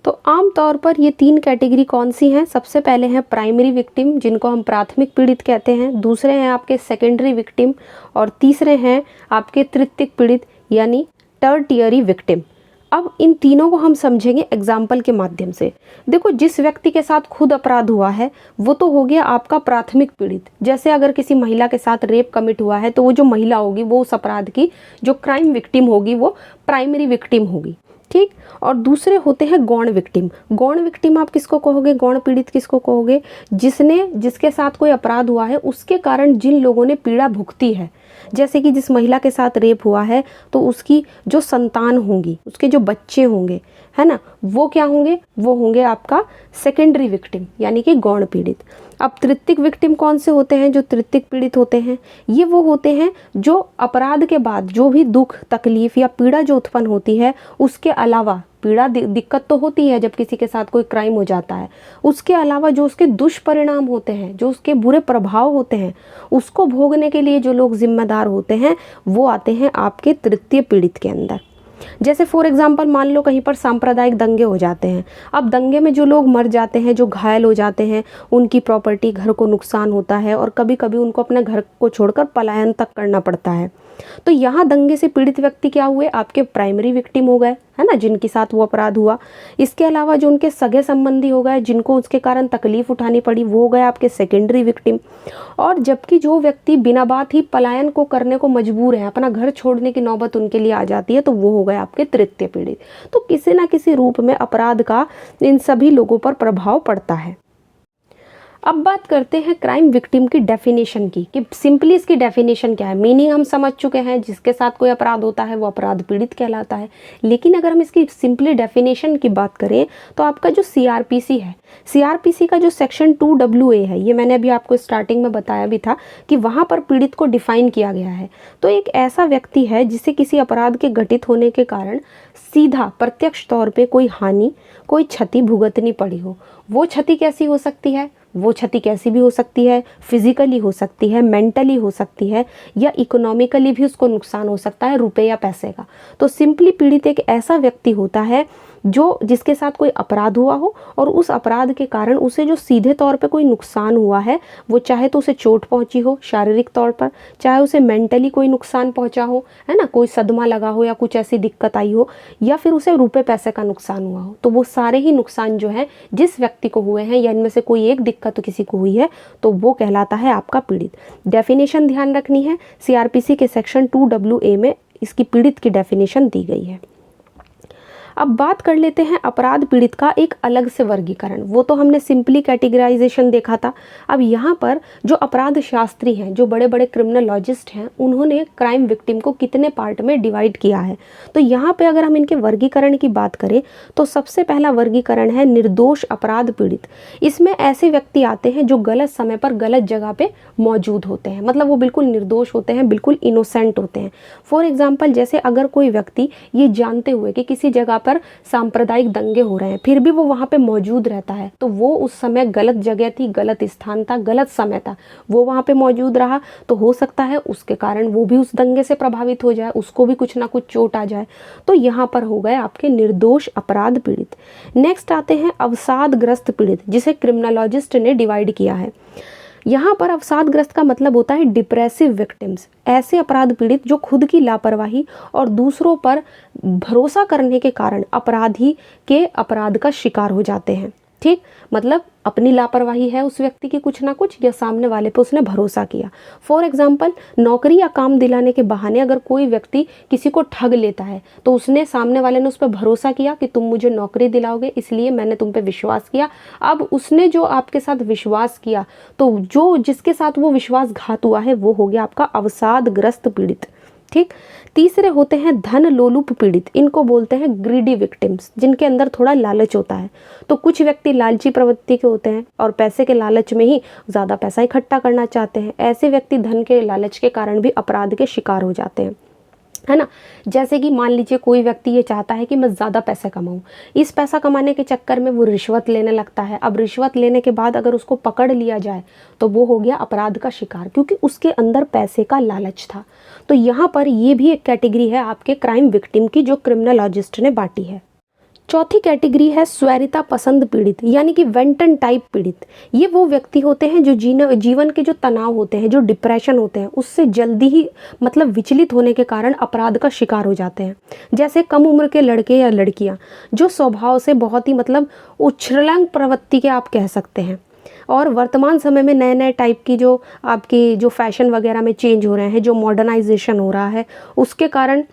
तो आम तौर पर ये 3 कैटेगरी कौन सी हैं? सबसे पहले हैं प्राइमरी विक्टिम, जिनको हम प्राथमिक पीड़ित कहते हैं। दूसरे हैं आपके सेकेंडरी विक्टिम और तीसरे हैं आपके तृतीयक पीड़ित यानी टर्टियरी विक्टिम। अब इन तीनों को हम समझेंगे एग्जाम्पल के माध्यम से। देखो, जिस व्यक्ति के साथ खुद अपराध हुआ है वो तो हो गया आपका प्राथमिक पीड़ित। जैसे अगर किसी महिला के साथ रेप कमिट हुआ है तो वो जो महिला होगी वो उस अपराध की जो क्राइम विक्टिम होगी वो प्राइमरी विक्टिम होगी, ठीक। और दूसरे होते हैं गौण विक्टिम। गौण विक्टिम आप किसको कहोगे? गौण पीड़ित किसको कहोगे? जिसके साथ कोई अपराध हुआ है उसके कारण जिन लोगों ने पीड़ा भुगती है। जैसे कि जिस महिला के साथ रेप हुआ है तो उसकी जो संतान होंगी, उसके जो बच्चे होंगे, है ना, वो क्या होंगे? वो होंगे आपका सेकेंडरी विक्टिम यानी कि गौण पीड़ित। अब तृतीयक विक्टिम कौन से होते हैं? जो तृतीयक पीड़ित होते हैं ये वो होते हैं जो अपराध के बाद जो भी दुख, तकलीफ या पीड़ा जो उत्पन्न होती है उसके अलावा, पीड़ा दिक्कत तो होती है जब किसी के साथ कोई क्राइम हो जाता है, उसके अलावा जो उसके दुष्परिणाम होते हैं, जो उसके बुरे प्रभाव होते हैं, उसको भोगने के लिए जो लोग जिम्मेदार होते हैं वो आते हैं आपके तृतीय पीड़ित के अंदर। जैसे फॉर एग्जांपल मान लो कहीं पर सांप्रदायिक दंगे हो जाते हैं। अब दंगे में जो लोग मर जाते हैं, जो घायल हो जाते हैं, उनकी प्रॉपर्टी, घर को नुकसान होता है और कभी कभी उनको अपने घर को छोड़कर पलायन तक करना पड़ता है। तो यहाँ दंगे से पीड़ित व्यक्ति क्या हुए? आपके प्राइमरी विक्टिम हो गए, है ना, जिनके साथ वो अपराध हुआ। इसके अलावा जो उनके सगे संबंधी हो गए, जिनको उसके कारण तकलीफ उठानी पड़ी, वो हो गए आपके सेकेंडरी विक्टिम। और जबकि जो व्यक्ति बिना बात ही पलायन को करने को मजबूर है, अपना घर छोड़ने की नौबत उनके लिए आ जाती है, तो वो हो गए आपके तृतीय पीड़ित। तो किसी ना किसी रूप में अपराध का इन सभी लोगों पर प्रभाव पड़ता है। अब बात करते हैं क्राइम विक्टिम की डेफिनेशन की, कि सिंपली इसकी डेफिनेशन क्या है। मीनिंग हम समझ चुके हैं, जिसके साथ कोई अपराध होता है वो अपराध पीड़ित कहलाता है। लेकिन अगर हम इसकी सिंपली डेफिनेशन की बात करें तो आपका जो सीआरपीसी है, सीआरपीसी का जो सेक्शन 2AA है, ये मैंने अभी आपको स्टार्टिंग में बताया भी था कि वहाँ पर पीड़ित को डिफाइन किया गया है। तो एक ऐसा व्यक्ति है जिसे किसी अपराध के घटित होने के कारण सीधा प्रत्यक्ष तौर पे कोई हानि, कोई क्षति भुगतनी पड़ी हो। वो क्षति कैसी हो सकती है? वो क्षति कैसी भी हो सकती है, फिजिकली हो सकती है, मेंटली हो सकती है, या इकोनॉमिकली भी उसको नुकसान हो सकता है, रुपए या पैसे का। तो सिंपली पीड़ित एक ऐसा व्यक्ति होता है जिसके साथ कोई अपराध हुआ हो और उस अपराध के कारण उसे जो सीधे तौर पे कोई नुकसान हुआ है, वो चाहे तो उसे चोट पहुंची हो शारीरिक तौर पर, चाहे उसे मेंटली कोई नुकसान पहुंचा हो, है ना, कोई सदमा लगा हो या कुछ ऐसी दिक्कत आई हो, या फिर उसे रुपए पैसे का नुकसान हुआ हो। तो वो सारे ही नुकसान जो है जिस व्यक्ति को हुए हैं या इनमें से कोई एक दिक्कत तो किसी को हुई है, तो वो कहलाता है आपका पीड़ित। डेफिनेशन ध्यान रखनी है, सीआरपीसी के सेक्शन 2AA में इसकी पीड़ित की डेफिनेशन दी गई है। अब बात कर लेते हैं अपराध पीड़ित का एक अलग से वर्गीकरण। वो तो हमने सिंपली कैटेगराइजेशन देखा था। अब यहाँ पर जो अपराध शास्त्री हैं, जो बड़े बड़े क्रिमिनोलॉजिस्ट हैं, उन्होंने क्राइम विक्टिम को कितने पार्ट में डिवाइड किया है। तो यहाँ पे अगर हम इनके वर्गीकरण की बात करें तो सबसे पहला वर्गीकरण है निर्दोष अपराध पीड़ित। इसमें ऐसे व्यक्ति आते हैं जो गलत समय पर गलत जगह पे मौजूद होते हैं, मतलब वो बिल्कुल निर्दोष होते हैं, बिल्कुल इनोसेंट होते हैं। फॉर एग्जाम्पल, जैसे अगर कोई व्यक्ति ये जानते हुए कि किसी जगह पर सांप्रदायिक दंगे हो रहे हैं, फिर भी वो वहां पे मौजूद रहता है, तो वो उस समय गलत जगह थी, गलत स्थान था, गलत समय था, वो वहां पे मौजूद रहा, तो हो सकता है उसके कारण वो भी उस दंगे से प्रभावित हो जाए, उसको भी कुछ ना कुछ चोट आ जाए। तो यहाँ पर हो गए आपके निर्दोष अपराध पीड़ित। नेक्स्ट आते हैं अवसादग्रस्त पीड़ित, जिसे क्रिमिनोलॉजिस्ट ने डिवाइड किया है। यहाँ पर अवसादग्रस्त का मतलब होता है डिप्रेसिव विक्टिम्स, ऐसे अपराध पीड़ित जो खुद की लापरवाही और दूसरों पर भरोसा करने के कारण अपराधी के अपराध का शिकार हो जाते हैं। ठीक, मतलब अपनी लापरवाही है उस व्यक्ति की कुछ ना कुछ, या सामने वाले पे उसने भरोसा किया। फॉर एग्जाम्पल, नौकरी या काम दिलाने के बहाने अगर कोई व्यक्ति किसी को ठग लेता है, तो उसने, सामने वाले ने उस पर भरोसा किया कि तुम मुझे नौकरी दिलाओगे, इसलिए मैंने तुम पे विश्वास किया। अब उसने जो आपके साथ विश्वास किया, तो जो जिसके साथ वो विश्वासघात हुआ है वो हो गया आपका अवसादग्रस्त पीड़ित। ठीक, तीसरे होते हैं धन लोलुप पीड़ित, इनको बोलते हैं ग्रीडी विक्टिम्स, जिनके अंदर थोड़ा लालच होता है। तो कुछ व्यक्ति लालची प्रवृत्ति के होते हैं और पैसे के लालच में ही ज़्यादा पैसा इकट्ठा करना चाहते हैं। ऐसे व्यक्ति धन के लालच के कारण भी अपराध के शिकार हो जाते हैं, है ना। जैसे कि मान लीजिए कोई व्यक्ति ये चाहता है कि मैं ज़्यादा पैसे कमाऊं, इस पैसा कमाने के चक्कर में वो रिश्वत लेने लगता है। अब रिश्वत लेने के बाद अगर उसको पकड़ लिया जाए तो वो हो गया अपराध का शिकार, क्योंकि उसके अंदर पैसे का लालच था। तो यहाँ पर ये भी एक कैटेगरी है आपके क्राइम विक्टिम की, जो क्रिमिनोलॉजिस्ट ने बांटी है। चौथी कैटेगरी है स्वैरिता पसंद पीड़ित, यानी कि वेंटन टाइप पीड़ित। ये वो व्यक्ति होते हैं जो जीवन के जो तनाव होते हैं, जो डिप्रेशन होते हैं, उससे जल्दी ही मतलब विचलित होने के कारण अपराध का शिकार हो जाते हैं। जैसे कम उम्र के लड़के या लड़कियां जो स्वभाव से बहुत ही मतलब उच्छृंखल प्रवृत्ति के आप कह सकते हैं, और वर्तमान समय में नए नए टाइप की जो आपकी जो फैशन वगैरह में चेंज हो रहे हैं, जो मॉडर्नाइजेशन हो रहा है, उसके कारण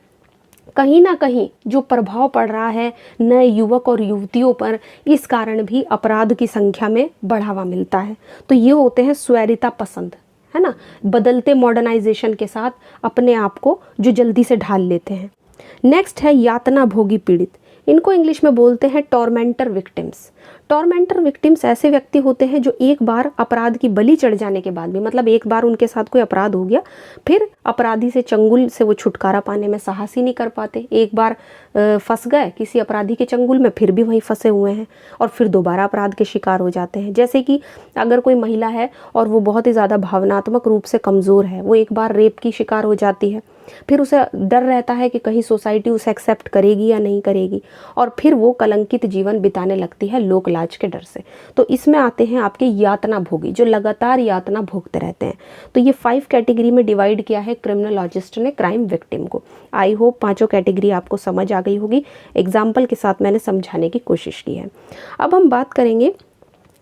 कहीं ना कहीं जो प्रभाव पड़ रहा है नए युवक और युवतियों पर, इस कारण भी अपराध की संख्या में बढ़ावा मिलता है। तो ये होते हैं स्वैरिता पसंद, है ना, बदलते मॉडर्नाइजेशन के साथ अपने आप को जो जल्दी से ढाल लेते हैं। नेक्स्ट है यातना भोगी पीड़ित, इनको इंग्लिश में बोलते हैं टॉर्मेंटर विक्टिम्स। टॉर्मेंटर विक्टिम्स ऐसे व्यक्ति होते हैं जो एक बार अपराध की बलि चढ़ जाने के बाद भी, मतलब एक बार उनके साथ कोई अपराध हो गया, फिर अपराधी से चंगुल से वो छुटकारा पाने में साहस ही नहीं कर पाते। एक बार फंस गए किसी अपराधी के चंगुल में, फिर भी वहीं फंसे हुए हैं और फिर दोबारा अपराध के शिकार हो जाते हैं। जैसे कि अगर कोई महिला है और वो बहुत ही ज़्यादा भावनात्मक रूप से कमज़ोर है, वो एक बार रेप की शिकार हो जाती है, फिर उसे डर रहता है कि कहीं सोसाइटी उसे एक्सेप्ट करेगी या नहीं करेगी, और फिर वो कलंकित जीवन बिताने लगती है लोक लाज के डर से। तो इसमें आते हैं आपके यातना भोगी, जो लगातार यातना भोगते रहते हैं। तो ये 5 कैटेगरी में डिवाइड किया है क्रिमिनोलॉजिस्ट ने क्राइम विक्टिम को। आई होप पांचों कैटेगरी आपको समझ आ गई होगी। एग्जाम्पल के साथ मैंने समझाने की कोशिश की है। अब हम बात करेंगे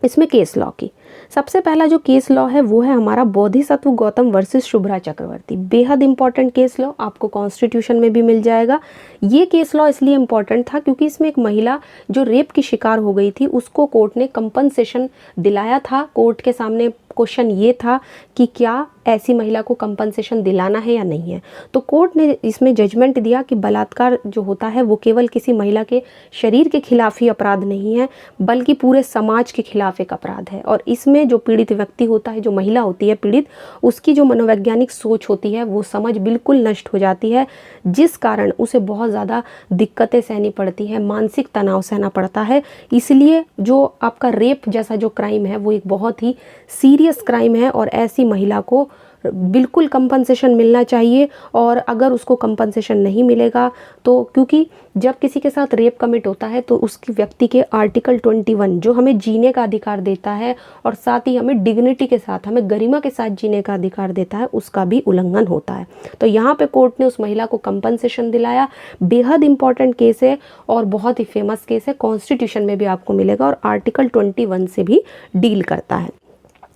इसमें केस लॉ की। सबसे पहला जो केस लॉ है वो है हमारा बोधिसत्व गौतम वर्सेस शुभ्रा चक्रवर्ती। बेहद इंपॉर्टेंट केस लॉ, आपको कॉन्स्टिट्यूशन में भी मिल जाएगा। ये केस लॉ इसलिए इम्पॉर्टेंट था क्योंकि इसमें एक महिला जो रेप की शिकार हो गई थी, उसको कोर्ट ने कंपनसेशन दिलाया था। कोर्ट के सामने क्वेश्चन ये था कि क्या ऐसी महिला को कंपनसेशन दिलाना है या नहीं है। तो कोर्ट ने इसमें जजमेंट दिया कि बलात्कार जो होता है वो केवल किसी महिला के शरीर के खिलाफ ही अपराध नहीं है, बल्कि पूरे समाज के खिलाफ एक अपराध है। और इसमें जो पीड़ित व्यक्ति होता है, जो महिला होती है पीड़ित, उसकी जो मनोवैज्ञानिक सोच होती है वो समझ बिल्कुल नष्ट हो जाती है, जिस कारण उसे बहुत ज़्यादा दिक्कतें सहनी पड़ती है, मानसिक तनाव सहना पड़ता है। इसलिए जो आपका रेप जैसा जो क्राइम है वो एक बहुत ही सीरियस क्राइम है और ऐसी महिला को बिल्कुल कंपनसेशन मिलना चाहिए। और अगर उसको कंपनसेशन नहीं मिलेगा तो, क्योंकि जब किसी के साथ रेप कमिट होता है तो उसकी व्यक्ति के आर्टिकल 21 जो हमें जीने का अधिकार देता है और साथ ही हमें डिग्निटी के साथ, हमें गरिमा के साथ जीने का अधिकार देता है, उसका भी उल्लंघन होता है। तो यहाँ पे कोर्ट ने उस महिला को कंपनसेशन दिलाया। बेहद इंपॉर्टेंट केस है और बहुत ही फेमस केस है, कॉन्स्टिट्यूशन में भी आपको मिलेगा और आर्टिकल 21 से भी डील करता है।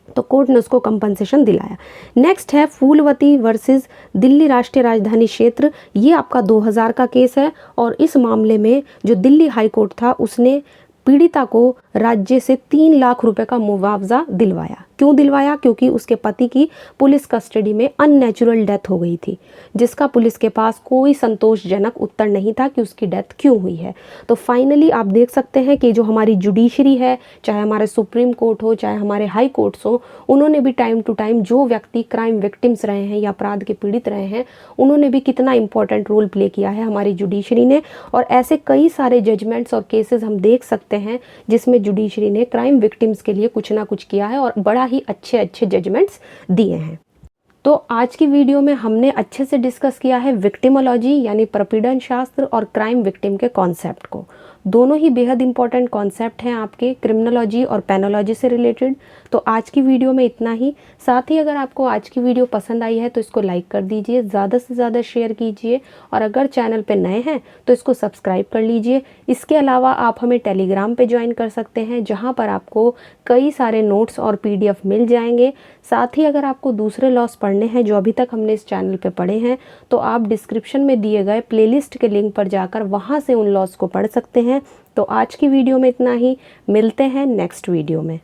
तो कोर्ट ने उसको कंपनसेशन दिलाया। नेक्स्ट है फूलवती वर्सेस दिल्ली राष्ट्रीय राजधानी क्षेत्र। ये आपका 2000 का केस है और इस मामले में जो दिल्ली हाई कोर्ट था उसने पीड़िता को राज्य से 3 लाख रुपए का मुआवजा दिलवाया। क्यों दिलवाया? क्योंकि उसके पति की पुलिस कस्टडी में अननेचुरल डेथ हो गई थी, जिसका पुलिस के पास कोई संतोषजनक उत्तर नहीं था कि उसकी डेथ क्यों हुई है। तो फाइनली आप देख सकते हैं कि जो हमारी जुडिशरी है, चाहे हमारे सुप्रीम कोर्ट हो, चाहे हमारे हाई कोर्ट्स हो, उन्होंने भी टाइम टू टाइम जो व्यक्ति क्राइम विक्टिम्स रहे हैं या अपराध के पीड़ित रहे हैं, उन्होंने भी कितना इंपॉर्टेंट रोल प्ले किया है हमारी जुडिशरी ने। और ऐसे कई सारे जजमेंट्स और केसेस हम देख सकते हैं जिसमें जुडिशरी ने क्राइम विक्टिम्स के लिए कुछ ना कुछ किया है और बड़ा ही अच्छे अच्छे जजमेंट्स दिए हैं। तो आज की वीडियो में हमने अच्छे से डिस्कस किया है विक्टिमोलॉजी यानी प्रपीड़न शास्त्र और क्राइम विक्टिम के कॉन्सेप्ट को। दोनों ही बेहद इंपॉर्टेंट कॉन्सेप्ट हैं आपके क्रिमिनोलॉजी और पेनोलॉजी से रिलेटेड। तो आज की वीडियो में इतना ही। साथ ही अगर आपको आज की वीडियो पसंद आई है तो इसको लाइक कर दीजिए, ज़्यादा से ज़्यादा शेयर कीजिए, और अगर चैनल पे नए हैं तो इसको सब्सक्राइब कर लीजिए। इसके अलावा आप हमें टेलीग्राम पे ज्वाइन कर सकते हैं, जहाँ पर आपको कई सारे नोट्स और PDF मिल जाएंगे। साथ ही अगर आपको दूसरे लॉस पढ़ने हैं जो अभी तक हमने इस चैनल पे पढ़े हैं, तो आप डिस्क्रिप्शन में दिए गए प्लेलिस्ट के लिंक पर जाकर वहाँ से उन लॉस को पढ़ सकते हैं। तो आज की वीडियो में इतना ही, मिलते हैं नेक्स्ट वीडियो में।